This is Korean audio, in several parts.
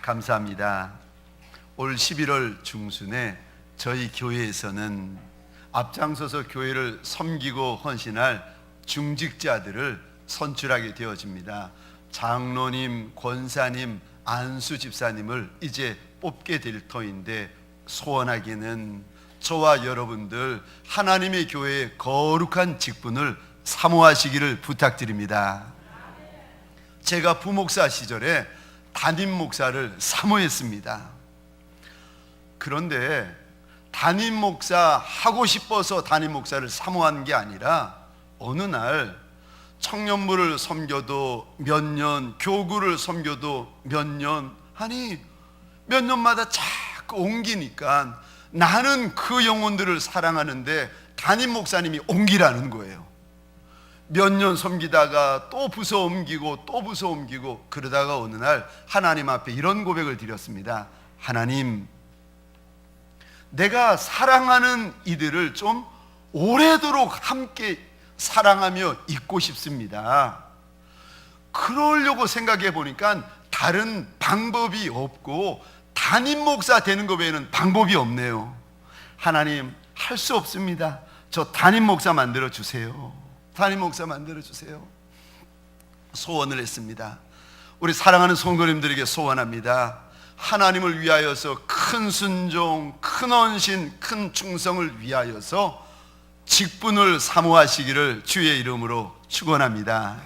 감사합니다. 올 11월 중순에 저희 교회에서는 앞장서서 교회를 섬기고 헌신할 중직자들을 선출하게 되어집니다. 장로님, 권사님, 안수 집사님을 이제 뽑게 될 터인데, 소원하기는 저와 여러분들 하나님의 교회의 거룩한 직분을 사모하시기를 부탁드립니다. 제가 부목사 시절에 담임 목사를 사모했습니다. 그런데 담임 목사 하고 싶어서 담임 목사를 사모한 게 아니라, 어느 날 청년부를 섬겨도 몇 년, 교구를 섬겨도 몇 년, 아니 몇 년마다 자꾸 옮기니까 나는 그 영혼들을 사랑하는데 담임 목사님이 옮기라는 거예요. 몇 년 섬기다가 또 부서 옮기고 또 부서 옮기고, 그러다가 어느 날 하나님 앞에 이런 고백을 드렸습니다. 하나님, 내가 사랑하는 이들을 좀 오래도록 함께 사랑하며 있고 싶습니다. 그러려고 생각해 보니까 다른 방법이 없고 담임 목사 되는 것 외에는 방법이 없네요. 하나님, 할 수 없습니다. 저 담임 목사 만들어 주세요. 담임 목사 만들어 주세요. 소원을 했습니다. 우리 사랑하는 성도님들에게 소원합니다. 하나님을 위하여서 큰 순종, 큰 헌신, 큰 충성을 위하여서 직분을 사모하시기를 주의 이름으로 축원합니다.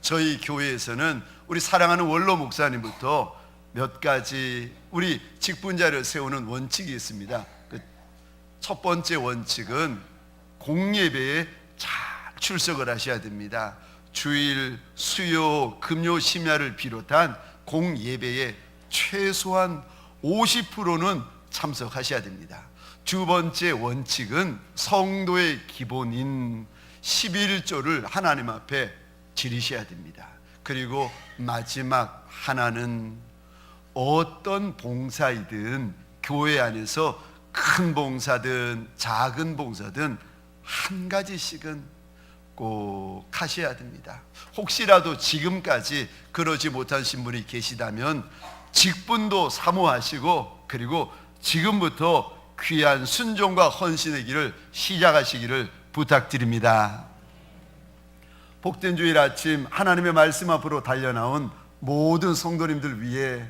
저희 교회에서는 우리 사랑하는 원로 목사님부터 몇 가지 우리 직분자를 세우는 원칙이 있습니다. 첫 번째 원칙은 공예배에 잘 출석을 하셔야 됩니다. 주일, 수요, 금요, 심야를 비롯한 공예배에 최소한 50%는 참석하셔야 됩니다. 두 번째 원칙은 성도의 기본인 11조를 하나님 앞에 지르셔야 됩니다. 그리고 마지막 하나는 어떤 봉사이든 교회 안에서 큰 봉사든 작은 봉사든 한 가지씩은 꼭 하셔야 됩니다. 혹시라도 지금까지 그러지 못하신 분이 계시다면 직분도 사모하시고, 그리고 지금부터 귀한 순종과 헌신의 길을 시작하시기를 부탁드립니다. 복된 주일 아침 하나님의 말씀 앞으로 달려나온 모든 성도님들 위해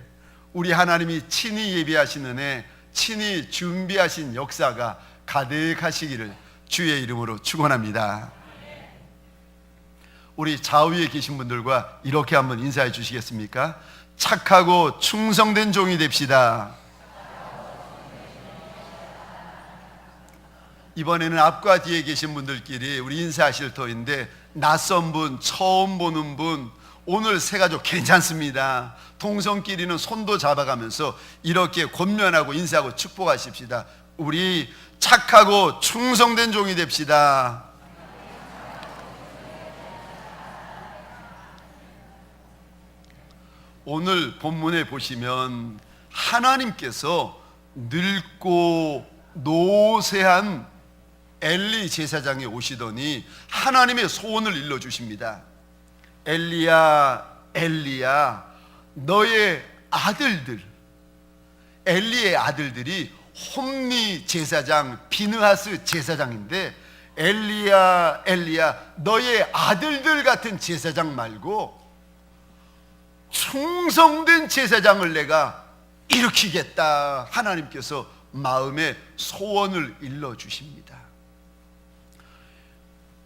우리 하나님이 친히 예비하신 은혜, 친히 준비하신 역사가 가득하시기를 주의 이름으로 축원합니다. 우리 좌우에 계신 분들과 이렇게 한번 인사해 주시겠습니까? 착하고 충성된 종이 됩시다. 이번에는 앞과 뒤에 계신 분들끼리 우리 인사하실 터인데, 낯선 분, 처음 보는 분, 오늘 새가족 괜찮습니다. 동성끼리는 손도 잡아가면서 이렇게 권면하고 인사하고 축복하십시다. 우리 착하고 충성된 종이 됩시다. 오늘 본문에 보시면 하나님께서 늙고 노쇠한 엘리 제사장이 오시더니 하나님의 소원을 일러주십니다. 엘리야, 엘리야, 너의 아들들, 엘리의 아들들이 홈리 제사장, 비느하스 제사장인데, 엘리야, 엘리야, 너의 아들들 같은 제사장 말고 충성된 제사장을 내가 일으키겠다. 하나님께서 마음의 소원을 일러주십니다.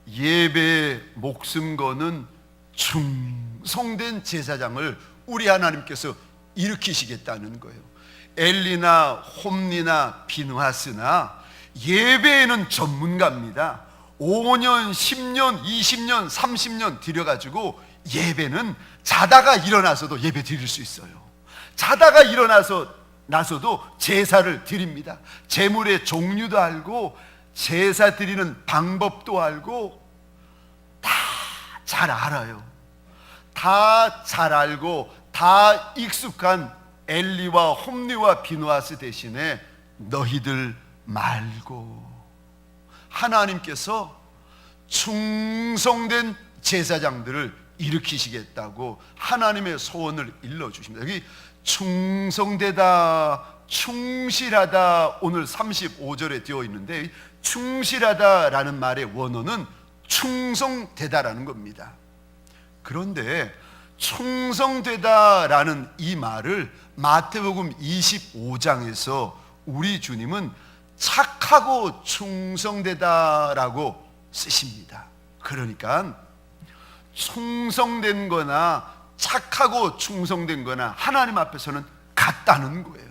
예배에 목숨 거는 충성된 제사장을 우리 하나님께서 일으키시겠다는 거예요. 엘리나 홈리나 비느하스나 예배에는 전문가입니다. 5년, 10년, 20년, 30년 들여가지고 예배는 자다가 일어나서도 예배 드릴 수 있어요. 자다가 일어나서도 제사를 드립니다. 제물의 종류도 알고 제사 드리는 방법도 알고 다 잘 알아요. 다 잘 알고 다 익숙한 엘리와 홈리와 비느하스 대신에 너희들 말고 하나님께서 충성된 제사장들을 일으키시겠다고 하나님의 소원을 일러주십니다. 여기 충성되다, 충실하다, 오늘 35절에 되어 있는데 충실하다라는 말의 원어는 충성되다라는 겁니다. 그런데 충성되다라는 이 말을 마태복음 25장에서 우리 주님은 착하고 충성되다라고 쓰십니다. 그러니까 충성된 거나 착하고 충성된 거나 하나님 앞에서는 같다는 거예요.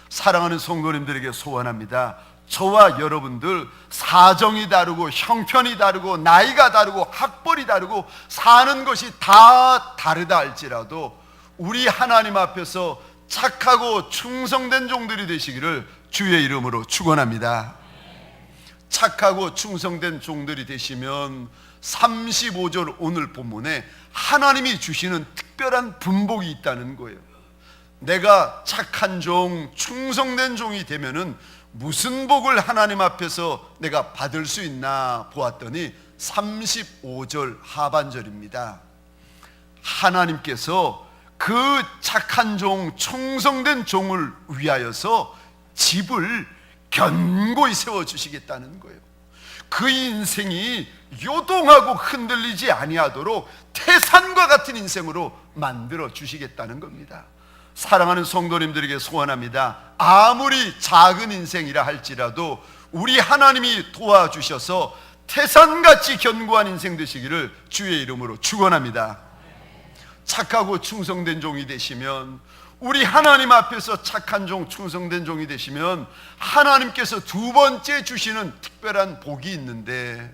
사랑하는 성도님들에게 소원합니다. 저와 여러분들 사정이 다르고 형편이 다르고 나이가 다르고 학벌이 다르고 사는 것이 다 다르다 할지라도 우리 하나님 앞에서 착하고 충성된 종들이 되시기를 주의 이름으로 축원합니다. 착하고 충성된 종들이 되시면 35절 오늘 본문에 하나님이 주시는 특별한 분복이 있다는 거예요. 내가 착한 종, 충성된 종이 되면은 무슨 복을 하나님 앞에서 내가 받을 수 있나 보았더니 35절 하반절입니다. 하나님께서 그 착한 종, 충성된 종을 위하여서 집을 견고히 세워주시겠다는 거예요. 그 인생이 요동하고 흔들리지 아니하도록 태산과 같은 인생으로 만들어 주시겠다는 겁니다. 사랑하는 성도님들에게 소원합니다. 아무리 작은 인생이라 할지라도 우리 하나님이 도와주셔서 태산같이 견고한 인생 되시기를 주의 이름으로 축원합니다. 착하고 충성된 종이 되시면, 우리 하나님 앞에서 착한 종, 충성된 종이 되시면 하나님께서 두 번째 주시는 특별한 복이 있는데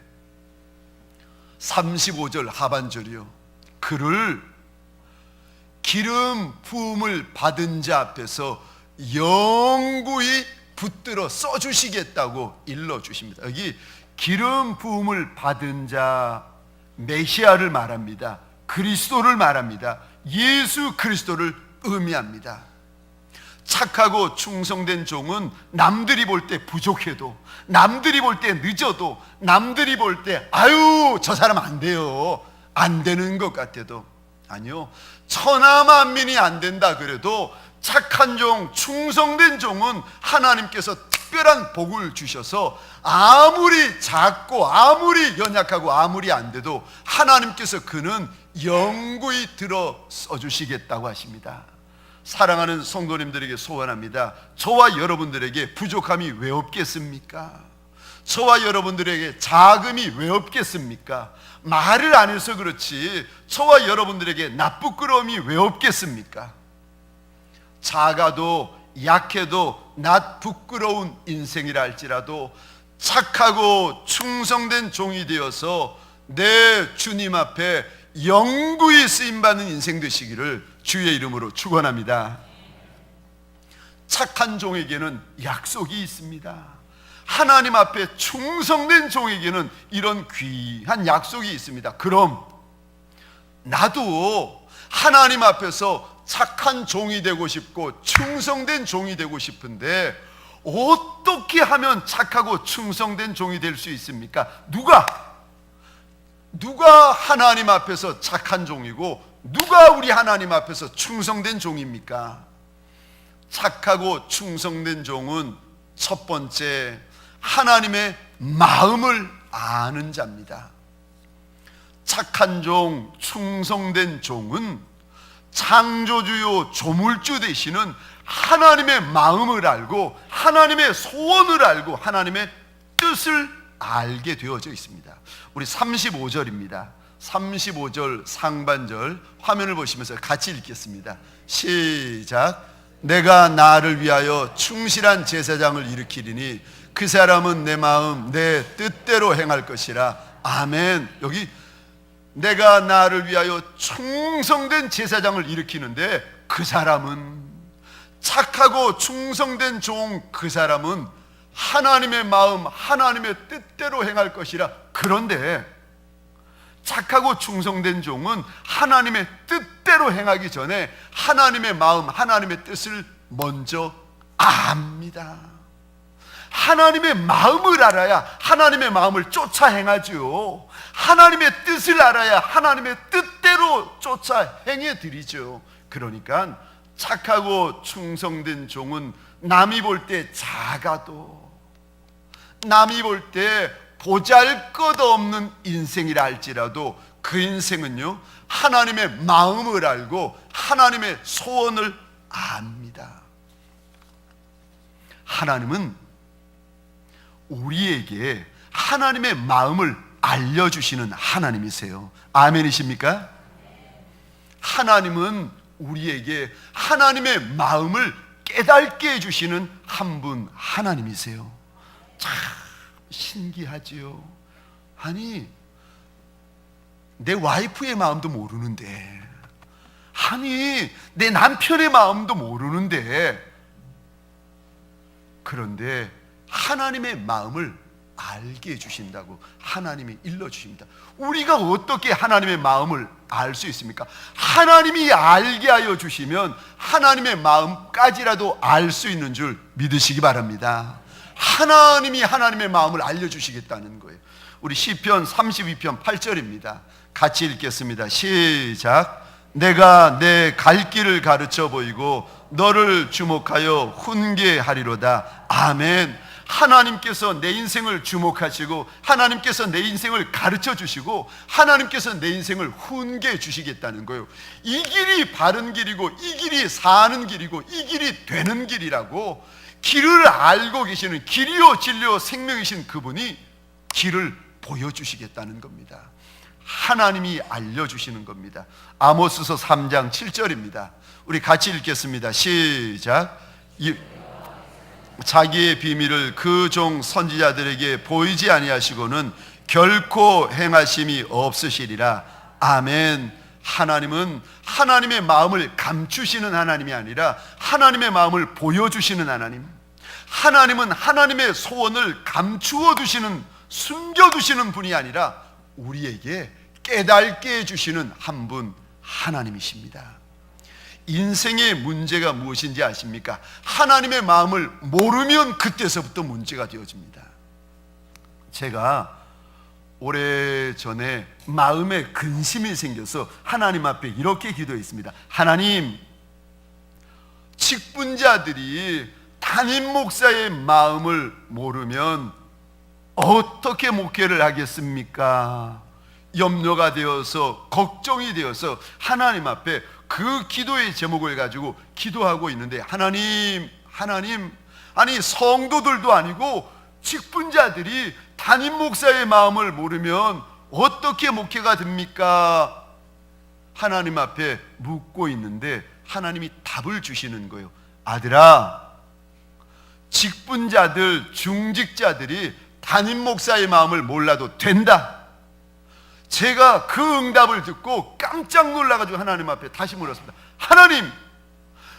35절 하반절이요, 그를 기름 부음을 받은 자 앞에서 영구히 붙들어 써주시겠다고 일러주십니다. 여기 기름 부음을 받은 자, 메시아를 말합니다. 그리스도를 말합니다. 예수 그리스도를 의미합니다. 착하고 충성된 종은 남들이 볼 때 부족해도, 남들이 볼 때 늦어도, 남들이 볼 때 아유 저 사람 안 돼요, 안 되는 것 같아도, 아니요, 천하만민이 안 된다 그래도 착한 종, 충성된 종은 하나님께서 특별한 복을 주셔서 아무리 작고 아무리 연약하고 아무리 안 돼도 하나님께서 그는 영구히 들어 써주시겠다고 하십니다. 사랑하는 성도님들에게 소원합니다. 저와 여러분들에게 부족함이 왜 없겠습니까? 저와 여러분들에게 자금이 왜 없겠습니까? 말을 안 해서 그렇지 저와 여러분들에게 나쁘끄러움이 왜 없겠습니까? 작아도 약해도 낯 부끄러운 인생이라 할지라도 착하고 충성된 종이 되어서 내 주님 앞에 영구히 쓰임받는 인생 되시기를 주의 이름으로 축원합니다. 착한 종에게는 약속이 있습니다. 하나님 앞에 충성된 종에게는 이런 귀한 약속이 있습니다. 그럼 나도 하나님 앞에서 착한 종이 되고 싶고 충성된 종이 되고 싶은데 어떻게 하면 착하고 충성된 종이 될 수 있습니까? 누가 하나님 앞에서 착한 종이고 누가 우리 하나님 앞에서 충성된 종입니까? 착하고 충성된 종은 첫 번째, 하나님의 마음을 아는 자입니다. 착한 종, 충성된 종은 창조주요 조물주 되시는 하나님의 마음을 알고 하나님의 소원을 알고 하나님의 뜻을 알게 되어져 있습니다. 우리 35절입니다. 35절 상반절 화면을 보시면서 같이 읽겠습니다. 시작. 내가 나를 위하여 충실한 제사장을 일으키리니 그 사람은 내 마음 내 뜻대로 행할 것이라. 아멘. 여기 내가 나를 위하여 충성된 제사장을 일으키는데 그 사람은, 착하고 충성된 종, 그 사람은 하나님의 마음 하나님의 뜻대로 행할 것이라. 그런데 착하고 충성된 종은 하나님의 뜻대로 행하기 전에 하나님의 마음 하나님의 뜻을 먼저 압니다. 하나님의 마음을 알아야 하나님의 마음을 쫓아 행하죠. 하나님의 뜻을 알아야 하나님의 뜻대로 쫓아 행해 드리죠. 그러니까 착하고 충성된 종은 남이 볼 때 작아도, 남이 볼 때 보잘것없는 인생이라 할지라도 그 인생은요, 하나님의 마음을 알고 하나님의 소원을 압니다. 하나님은 우리에게 하나님의 마음을 알려주시는 하나님이세요. 아멘이십니까? 하나님은 우리에게 하나님의 마음을 깨닫게 해주시는 한 분 하나님이세요. 참 신기하지요. 아니, 내 와이프의 마음도 모르는데, 아니 내 남편의 마음도 모르는데, 그런데 하나님의 마음을 알게 해주신다고 하나님이 일러주십니다. 우리가 어떻게 하나님의 마음을 알 수 있습니까? 하나님이 알게 하여 주시면 하나님의 마음까지라도 알 수 있는 줄 믿으시기 바랍니다. 하나님이 하나님의 마음을 알려주시겠다는 거예요. 우리 시편 32편 8절입니다. 같이 읽겠습니다. 시작. 내가 내 갈 길을 가르쳐 보이고 너를 주목하여 훈계하리로다. 아멘. 하나님께서 내 인생을 주목하시고 하나님께서 내 인생을 가르쳐 주시고 하나님께서 내 인생을 훈계해 주시겠다는 거예요. 이 길이 바른 길이고 이 길이 사는 길이고 이 길이 되는 길이라고, 길을 알고 계시는, 길이요 진리요 생명이신 그분이 길을 보여주시겠다는 겁니다. 하나님이 알려주시는 겁니다. 아모스서 3장 7절입니다. 우리 같이 읽겠습니다. 시작. 자기의 비밀을 그 종 선지자들에게 보이지 아니하시고는 결코 행하심이 없으시리라. 아멘. 하나님은 하나님의 마음을 감추시는 하나님이 아니라 하나님의 마음을 보여주시는 하나님. 하나님은 하나님의 소원을 감추어 두시는, 숨겨두시는 분이 아니라 우리에게 깨닫게 해주시는 한 분 하나님이십니다. 인생의 문제가 무엇인지 아십니까? 하나님의 마음을 모르면 그때서부터 문제가 되어집니다. 제가 오래전에 마음에 근심이 생겨서 하나님 앞에 이렇게 기도했습니다. 하나님, 직분자들이 담임 목사의 마음을 모르면 어떻게 목회를 하겠습니까? 염려가 되어서, 걱정이 되어서 하나님 앞에 그 기도의 제목을 가지고 기도하고 있는데, 하나님, 아니 성도들도 아니고 직분자들이 담임 목사의 마음을 모르면 어떻게 목회가 됩니까? 하나님 앞에 묻고 있는데 하나님이 답을 주시는 거예요. 아들아, 직분자들, 중직자들이 담임 목사의 마음을 몰라도 된다. 제가 그 응답을 듣고 깜짝 놀라가지고 하나님 앞에 다시 물었습니다. 하나님,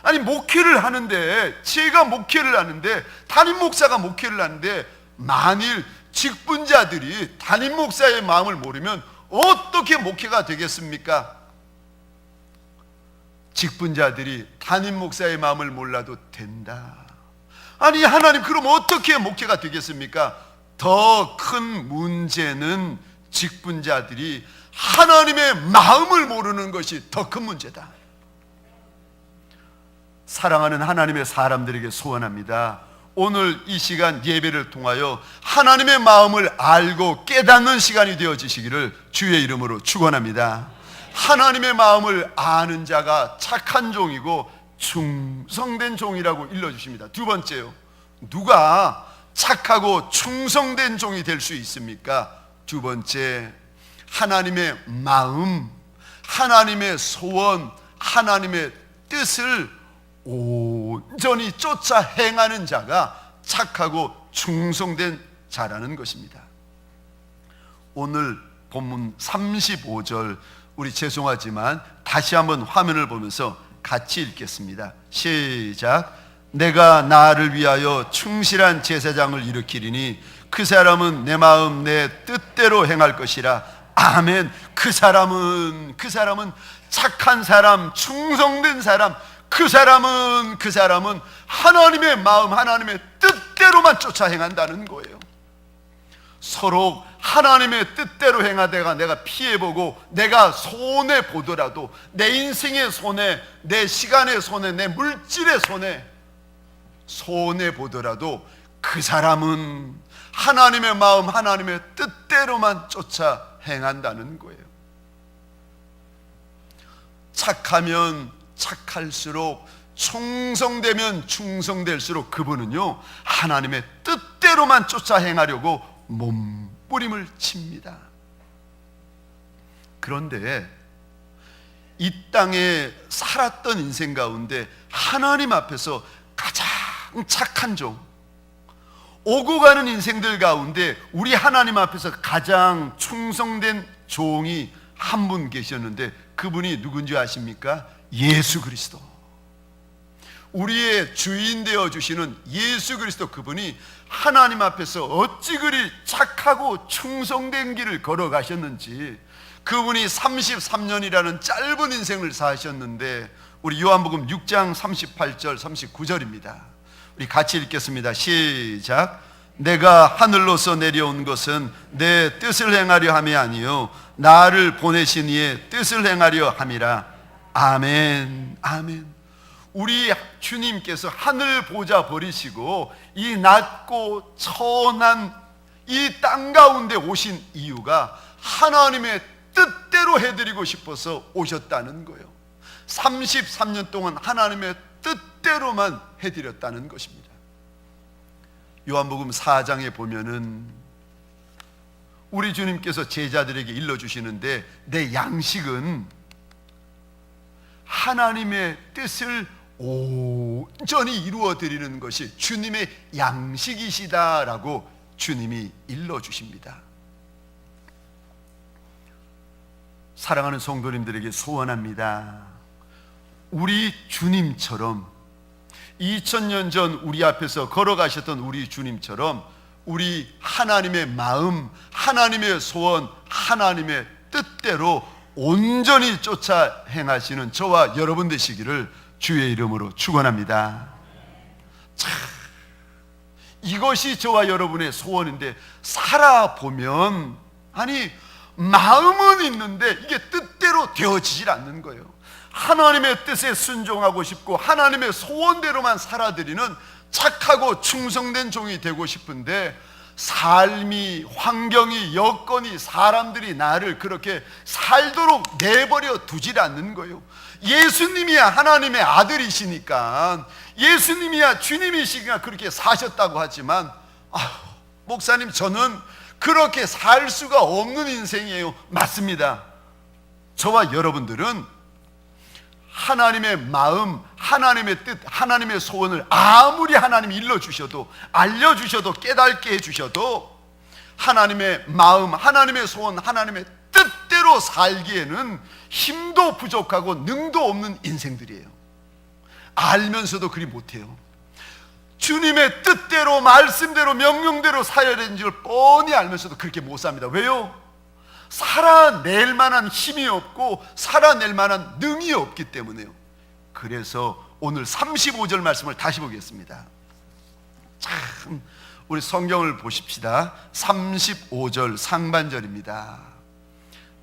아니 목회를 하는데, 제가 목회를 하는데, 담임 목사가 목회를 하는데 만일 직분자들이 담임 목사의 마음을 모르면 어떻게 목회가 되겠습니까? 직분자들이 담임 목사의 마음을 몰라도 된다. 아니 하나님, 그럼 어떻게 목회가 되겠습니까? 더 큰 문제는 직분자들이 하나님의 마음을 모르는 것이 더 큰 문제다. 사랑하는 하나님의 사람들에게 소원합니다. 오늘 이 시간 예배를 통하여 하나님의 마음을 알고 깨닫는 시간이 되어지시기를 주의 이름으로 축원합니다. 하나님의 마음을 아는 자가 착한 종이고 충성된 종이라고 일러주십니다. 두 번째요, 누가 착하고 충성된 종이 될 수 있습니까? 두 번째, 하나님의 마음, 하나님의 소원, 하나님의 뜻을 온전히 쫓아 행하는 자가 착하고 충성된 자라는 것입니다. 오늘 본문 35절, 우리 죄송하지만 다시 한번 화면을 보면서 같이 읽겠습니다. 시작. 내가 나를 위하여 충실한 제사장을 일으키리니 그 사람은 내 마음 내 뜻대로 행할 것이라. 아멘. 그 사람은 착한 사람, 충성된 사람, 그 사람은 하나님의 마음, 하나님의 뜻대로 뜻대로만 쫓아 행한다는 거예요. 서로 하나님의 뜻대로 행하다가 내가 피해보고 내가 손해보더라도, 내 인생의 손해, 내 시간의 손해, 내 물질의 손해보더라도 그 사람은 하나님의 마음, 하나님의 뜻대로만 쫓아 행한다는 거예요. 착하면 착할수록, 충성되면 충성될수록 그분은요, 하나님의 뜻대로만 쫓아 행하려고 몸부림을 칩니다. 그런데 이 땅에 살았던 인생 가운데 하나님 앞에서 가장 착한 종, 오고 가는 인생들 가운데 우리 하나님 앞에서 가장 충성된 종이 한 분 계셨는데, 그분이 누군지 아십니까? 예수 그리스도. 우리의 주인 되어주시는 예수 그리스도, 그분이 하나님 앞에서 어찌 그리 착하고 충성된 길을 걸어가셨는지, 그분이 33년이라는 짧은 인생을 사셨는데, 우리 요한복음 6장 38절 39절입니다. 우리 같이 읽겠습니다. 시작. 내가 하늘로서 내려온 것은 내 뜻을 행하려 함이 아니요 나를 보내신 이의 뜻을 행하려 함이라. 아멘. 아멘. 우리 주님께서 하늘 보좌 버리시고 이 낮고 천한 이 땅 가운데 오신 이유가 하나님의 뜻대로 해드리고 싶어서 오셨다는 거예요. 33년 동안 하나님의 뜻대로만 해드렸다는 것입니다. 요한복음 4장에 보면은 우리 주님께서 제자들에게 일러주시는데, 내 양식은 하나님의 뜻을 온전히 이루어드리는 것이 주님의 양식이시다라고 주님이 일러주십니다. 사랑하는 성도님들에게 소원합니다. 우리 주님처럼 2000년 전 우리 앞에서 걸어가셨던 우리 주님처럼 우리 하나님의 마음, 하나님의 소원, 하나님의 뜻대로 온전히 쫓아 행하시는 저와 여러분 되시기를 주의 이름으로 축원합니다. 참, 이것이 저와 여러분의 소원인데, 살아보면 아니 마음은 있는데 이게 뜻대로 되어지질 않는 거예요. 하나님의 뜻에 순종하고 싶고 하나님의 소원대로만 살아드리는 착하고 충성된 종이 되고 싶은데, 삶이, 환경이, 여건이, 사람들이 나를 그렇게 살도록 내버려 두질 않는 거예요. 예수님이야 하나님의 아들이시니까, 예수님이야 주님이시니까 그렇게 사셨다고 하지만, 목사님 저는 그렇게 살 수가 없는 인생이에요. 맞습니다. 저와 여러분들은 하나님의 마음, 하나님의 뜻, 하나님의 소원을 아무리 하나님이 일러주셔도, 알려주셔도, 깨닫게 해주셔도 하나님의 마음, 하나님의 소원, 하나님의 뜻대로 살기에는 힘도 부족하고 능도 없는 인생들이에요. 알면서도 그리 못해요. 주님의 뜻대로, 말씀대로, 명령대로 살아야 되는 줄 뻔히 알면서도 그렇게 못 삽니다. 왜요? 살아낼 만한 힘이 없고 살아낼 만한 능이 없기 때문에요. 그래서 오늘 35절 말씀을 다시 보겠습니다. 참, 우리 성경을 보십시다. 35절 상반절입니다.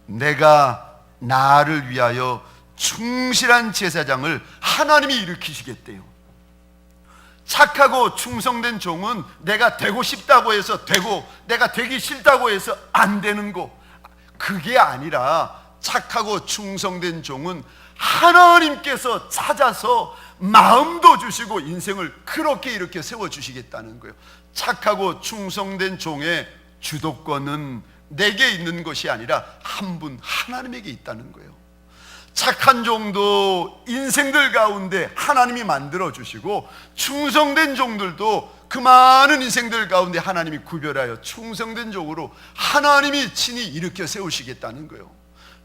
내가 나를 위하여 충실한 제사장을 하나님이 일으키시겠대요. 착하고 충성된 종은 내가 되고 싶다고 해서 되고, 내가 되기 싫다고 해서 안 되는 거, 그게 아니라 착하고 충성된 종은 하나님께서 찾아서 마음도 주시고 인생을 그렇게 이렇게 세워주시겠다는 거예요. 착하고 충성된 종의 주도권은 내게 있는 것이 아니라 한 분 하나님에게 있다는 거예요. 착한 종도 인생들 가운데 하나님이 만들어주시고, 충성된 종들도 그 많은 인생들 가운데 하나님이 구별하여 충성된 종으로 하나님이 친히 일으켜 세우시겠다는 거예요.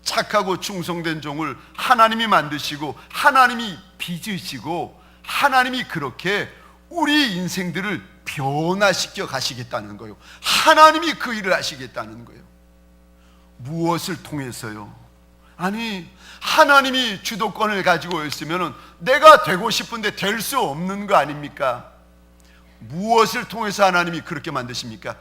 착하고 충성된 종을 하나님이 만드시고 하나님이 빚으시고 하나님이 그렇게 우리 인생들을 변화시켜 가시겠다는 거예요. 하나님이 그 일을 하시겠다는 거예요. 무엇을 통해서요? 아니, 하나님이 주도권을 가지고 있으면 내가 되고 싶은데 될 수 없는 거 아닙니까? 무엇을 통해서 하나님이 그렇게 만드십니까?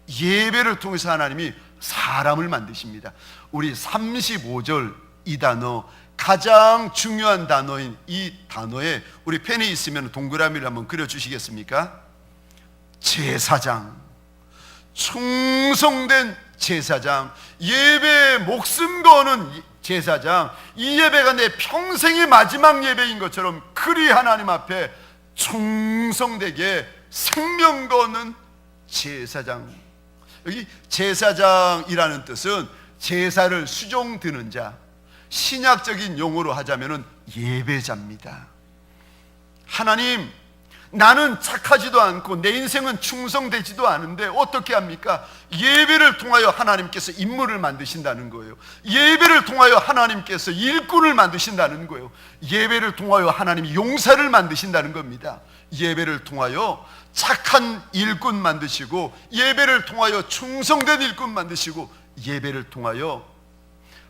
예배를 통해서 하나님이 사람을 만드십니다. 우리 35절 이 단어, 가장 중요한 단어인 이 단어에 우리 펜에 있으면 동그라미를 한번 그려주시겠습니까? 제사장, 충성된 제사장, 예배에 목숨 거는 제사장, 이 예배가 내 평생의 마지막 예배인 것처럼 그리 하나님 앞에 충성되게 생명 거는 제사장. 여기 제사장이라는 뜻은 제사를 수종드는 자, 신약적인 용어로 하자면 예배자입니다. 하나님, 나는 착하지도 않고 내 인생은 충성되지도 않은데 어떻게 합니까? 예배를 통하여 하나님께서 인물을 만드신다는 거예요. 예배를 통하여 하나님께서 일꾼을 만드신다는 거예요. 예배를 통하여 하나님이 용사를 만드신다는 겁니다. 예배를 통하여 착한 일꾼 만드시고, 예배를 통하여 충성된 일꾼 만드시고, 예배를 통하여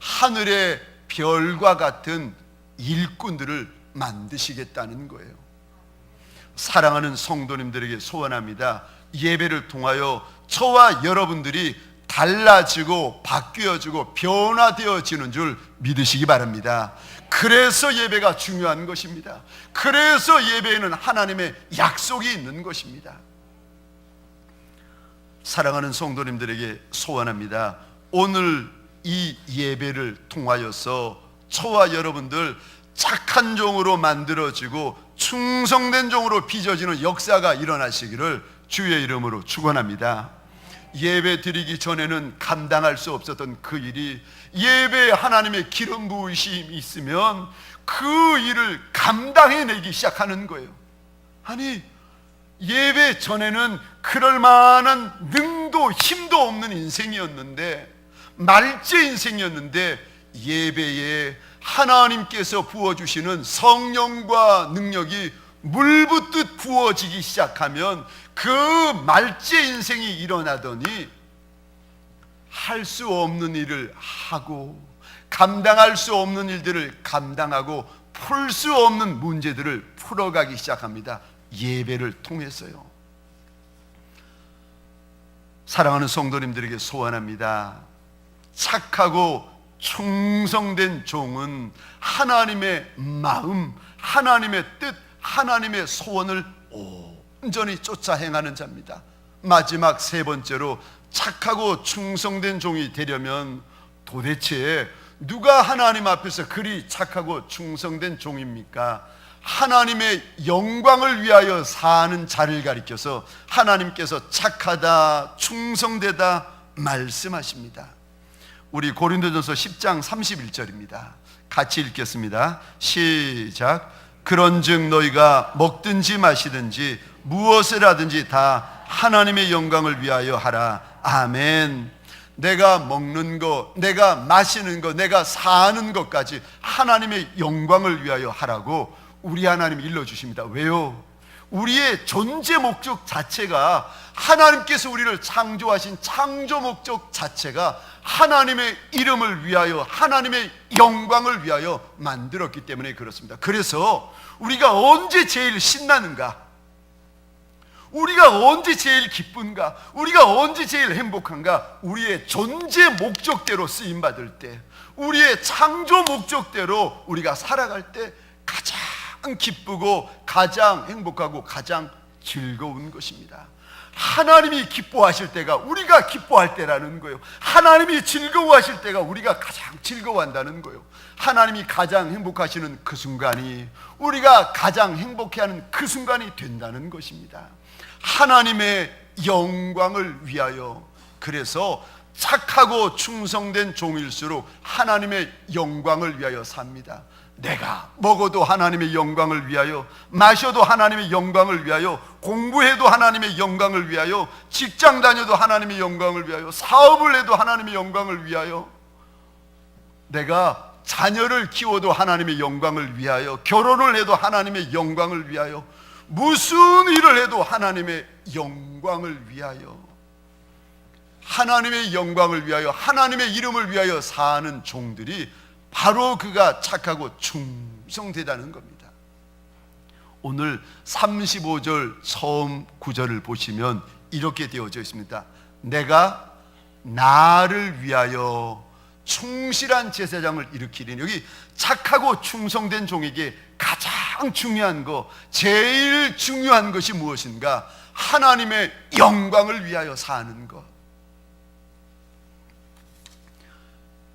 하늘의 별과 같은 일꾼들을 만드시겠다는 거예요. 사랑하는 성도님들에게 소원합니다. 예배를 통하여 저와 여러분들이 달라지고 바뀌어지고 변화되어지는 줄 믿으시기 바랍니다. 그래서 예배가 중요한 것입니다. 그래서 예배에는 하나님의 약속이 있는 것입니다. 사랑하는 성도님들에게 소원합니다. 오늘 이 예배를 통하여서 저와 여러분들 착한 종으로 만들어지고 충성된 종으로 빚어지는 역사가 일어나시기를 주의 이름으로 축원합니다. 예배 드리기 전에는 감당할 수 없었던 그 일이 예배에 하나님의 기름 부으심이 있으면 그 일을 감당해내기 시작하는 거예요. 아니, 예배 전에는 그럴 만한 능도 힘도 없는 인생이었는데, 말제 인생이었는데, 예배에 하나님께서 부어주시는 성령과 능력이 물붓듯 부어지기 시작하면 그 말제 인생이 일어나더니 할 수 없는 일을 하고, 감당할 수 없는 일들을 감당하고, 풀 수 없는 문제들을 풀어가기 시작합니다. 예배를 통해서요. 사랑하는 성도님들에게 소원합니다. 착하고 충성된 종은 하나님의 마음, 하나님의 뜻, 하나님의 소원을 온전히 쫓아 행하는 자입니다. 마지막 세 번째로, 착하고 충성된 종이 되려면 도대체 누가 하나님 앞에서 그리 착하고 충성된 종입니까? 하나님의 영광을 위하여 사는 자를 가리켜서 하나님께서 착하다, 충성되다 말씀하십니다. 우리 고린도전서 10장 31절입니다. 같이 읽겠습니다. 시작. 그런즉 너희가 먹든지 마시든지 무엇을 하든지 다 하나님의 영광을 위하여 하라. 아멘. 내가 먹는 것, 내가 마시는 것, 내가 사는 것까지 하나님의 영광을 위하여 하라고 우리 하나님이 일러주십니다. 왜요? 우리의 존재 목적 자체가, 하나님께서 우리를 창조하신 창조 목적 자체가 하나님의 이름을 위하여, 하나님의 영광을 위하여 만들었기 때문에 그렇습니다. 그래서 우리가 언제 제일 신나는가? 우리가 언제 제일 기쁜가? 우리가 언제 제일 행복한가? 우리의 존재 목적대로 쓰임받을 때, 우리의 창조 목적대로 우리가 살아갈 때 가장 기쁘고 가장 행복하고 가장 즐거운 것입니다. 하나님이 기뻐하실 때가 우리가 기뻐할 때라는 거예요. 하나님이 즐거워하실 때가 우리가 가장 즐거워한다는 거예요. 하나님이 가장 행복하시는 그 순간이 우리가 가장 행복해하는 그 순간이 된다는 것입니다. 하나님의 영광을 위하여, 그래서 착하고 충성된 종일수록 하나님의 영광을 위하여 삽니다. 내가 먹어도 하나님의 영광을 위하여, 마셔도 하나님의 영광을 위하여, 공부해도 하나님의 영광을 위하여, 직장 다녀도 하나님의 영광을 위하여, 사업을 해도 하나님의 영광을 위하여, 내가 자녀를 키워도 하나님의 영광을 위하여, 결혼을 해도 하나님의 영광을 위하여, 무슨 일을 해도 하나님의 영광을 위하여, 하나님의 영광을 위하여, 하나님의 이름을 위하여 사는 종들이 바로 그가 착하고 충성되다는 겁니다. 오늘 35절 처음 구절을 보시면 이렇게 되어져 있습니다. 내가 나를 위하여 충실한 제사장을 일으키리니, 여기 착하고 충성된 종에게 가장 중요한 거, 제일 중요한 것이 무엇인가? 하나님의 영광을 위하여 사는 것.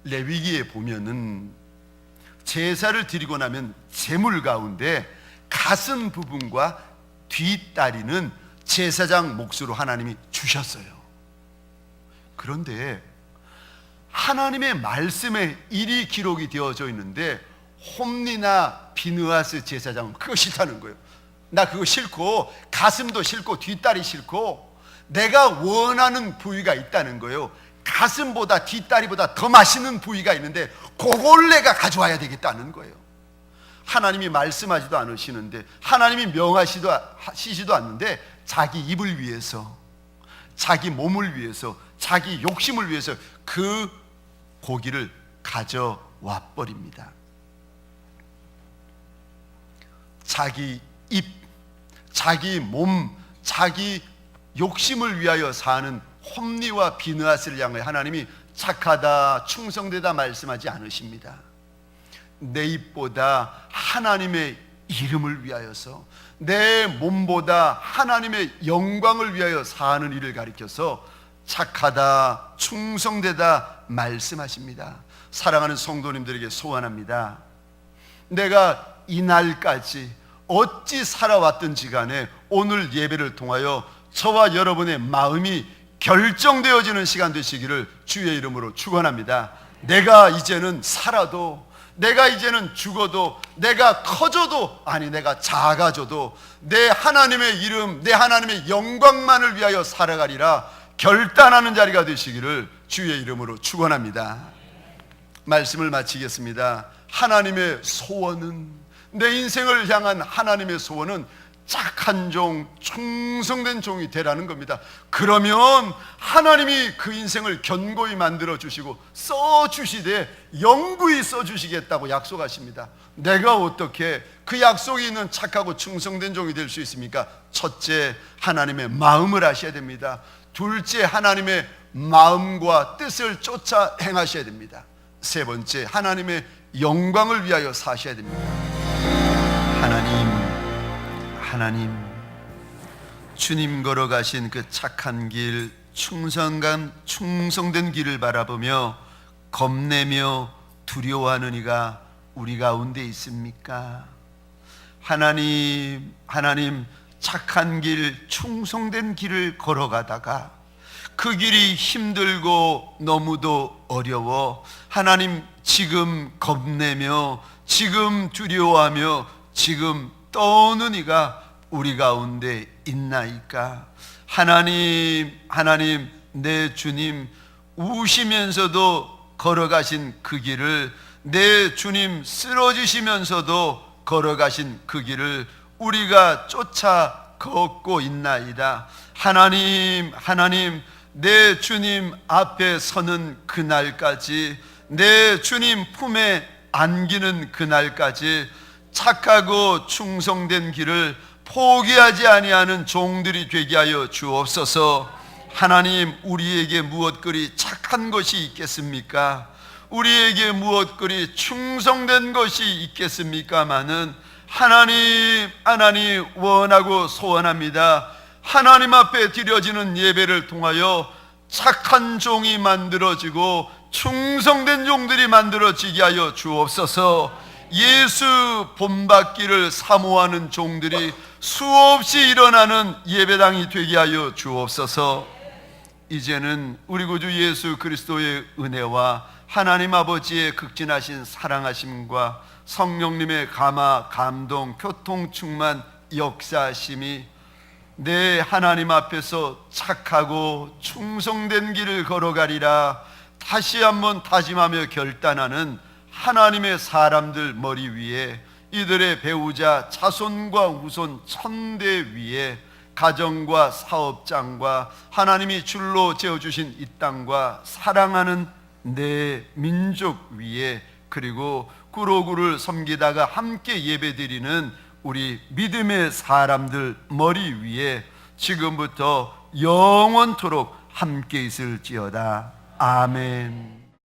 레위기에 보면은 제사를 드리고 나면 제물 가운데 가슴 부분과 뒷다리는 제사장 몫으로 하나님이 주셨어요. 그런데 하나님의 말씀에 일이 기록이 되어져 있는데 홈리나 비느하스 제사장은 그거 싫다는 거예요. 나 그거 싫고, 가슴도 싫고, 뒷다리 싫고, 내가 원하는 부위가 있다는 거예요. 가슴보다 뒷다리보다 더 맛있는 부위가 있는데 그걸 내가 가져와야 되겠다는 거예요. 하나님이 말씀하지도 않으시는데, 하나님이 명하시지도 않는데 자기 입을 위해서, 자기 몸을 위해서, 자기 욕심을 위해서 그 고기를 가져와 버립니다. 자기 입, 자기 몸, 자기 욕심을 위하여 사는 홈리와 비느하스를 향해 하나님이 착하다, 충성되다 말씀하지 않으십니다. 내 입보다 하나님의 이름을 위하여서, 내 몸보다 하나님의 영광을 위하여 사는 일을 가리켜서 착하다, 충성되다 말씀하십니다. 사랑하는 성도님들에게 소원합니다. 내가 이날까지 어찌 살아왔든지 간에 오늘 예배를 통하여 저와 여러분의 마음이 결정되어지는 시간 되시기를 주의 이름으로 축원합니다. 내가 이제는 살아도, 내가 이제는 죽어도, 내가 커져도, 아니 내가 작아져도 내 하나님의 이름, 내 하나님의 영광만을 위하여 살아가리라 결단하는 자리가 되시기를 주의 이름으로 축원합니다. 말씀을 마치겠습니다. 하나님의 소원은, 내 인생을 향한 하나님의 소원은 착한 종, 충성된 종이 되라는 겁니다. 그러면 하나님이 그 인생을 견고히 만들어 주시고 써주시되 영구히 써주시겠다고 약속하십니다. 내가 어떻게 그 약속이 있는 착하고 충성된 종이 될 수 있습니까? 첫째, 하나님의 마음을 아셔야 됩니다. 둘째, 하나님의 마음과 뜻을 쫓아 행하셔야 됩니다. 세 번째, 하나님의 영광을 위하여 사셔야 됩니다. 하나님, 주님 걸어가신 그 착한 길, 충성된 길을 바라보며 겁내며 두려워하는 이가 우리 가운데 있습니까? 하나님, 착한 길, 충성된 길을 걸어가다가 그 길이 힘들고 너무도 어려워 하나님 지금 겁내며, 지금 두려워하며, 지금 떠오는 이가 우리 가운데 있나이까? 하나님, 내 주님 우시면서도 걸어가신 그 길을, 내 주님 쓰러지시면서도 걸어가신 그 길을 우리가 쫓아 걷고 있나이다. 하나님, 내 주님 앞에 서는 그날까지, 내 주님 품에 안기는 그날까지 착하고 충성된 길을 포기하지 아니하는 종들이 되게 하여 주옵소서. 하나님, 우리에게 무엇 그리 착한 것이 있겠습니까? 우리에게 무엇 그리 충성된 것이 있겠습니까마는 하나님 원하고 소원합니다. 하나님 앞에 드려지는 예배를 통하여 착한 종이 만들어지고 충성된 종들이 만들어지게 하여 주옵소서. 예수 본받기를 사모하는 종들이 수없이 일어나는 예배당이 되게 하여 주옵소서. 이제는 우리 구주 예수 그리스도의 은혜와 하나님 아버지의 극진하신 사랑하심과 성령님의 감화, 감동, 교통, 충만, 역사하심이 내 하나님 앞에서 착하고 충성된 길을 걸어가리라 다시 한번 다짐하며 결단하는 하나님의 사람들 머리 위에, 이들의 배우자 자손과 후손 천대 위에, 가정과 사업장과 하나님이 줄로 재어주신 이 땅과 사랑하는 내 민족 위에, 그리고 구로구를 섬기다가 함께 예배드리는 우리 믿음의 사람들 머리 위에 지금부터 영원토록 함께 있을지어다. 아멘.